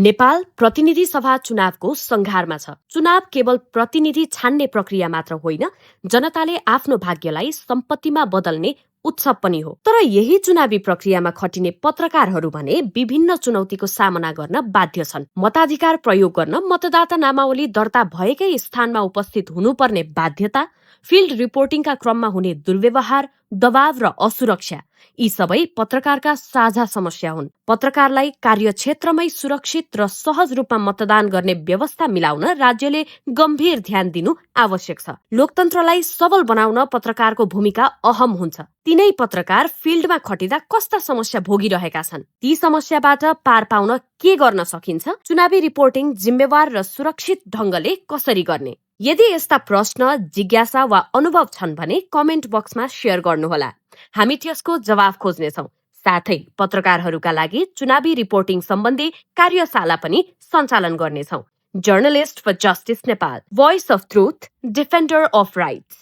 नेपाल प्रतिनिधि सभा चुनावको संघारमा छ। चुनाव केवल प्रतिनिधि छान्ने प्रक्रिया मात्र होइन, जनताले आफ्नो भाग्यलाई सम्पत्तिमा बदल्ने उत्सव पनि हो। तर यही चुनावी प्रक्रियामा खटिने पत्रकारहरू भने विभिन्न चुनौतीको सामना गर्न बाध्य छन्। मताधिकार प्रयोग गर्न मतदाता नामावली दर्ता भएकै स्थानमा उपस्थित हुनुपर्ने बाध्यता, फिल्ड रिपोर्टिङका क्रममा हुने दुर्व्यवहार, दबाव र असुरक्षा यी सबै पत्रकारका साझा समस्या हुन्। पत्रकारलाई कार्यक्षेत्रमै सुरक्षित र सहज रूपमा मतदान गर्ने व्यवस्था मिलाउन राज्यले गम्भीर ध्यान दिनु आवश्यक छ। लोकतन्त्रलाई सबल बनाउन पत्रकारको भूमिका अहम हुन्छ। तीनै पत्रकार फिल्डमा खटिँदा कस्ता समस्या भोगिरहेका छन्, ती समस्याबाट पार पाउन के गर्न सकिन्छ, चुनावी रिपोर्टिङ जिम्मेवार र सुरक्षित ढंगले कसरी गर्ने? यदि यस्ता प्रश्न, जिज्ञासा वा अनुभव छन् भने कमेन्ट बक्समा शेयर गर्नुहोला। हामी त्यसको जवाफ खोज्नेछौँ। साथै पत्रकारहरूका लागि चुनावी रिपोर्टिङ सम्बन्धी कार्यशाला पनि सञ्चालन गर्नेछौँ। Journalist for justice Nepal, voice of truth, defender of rights.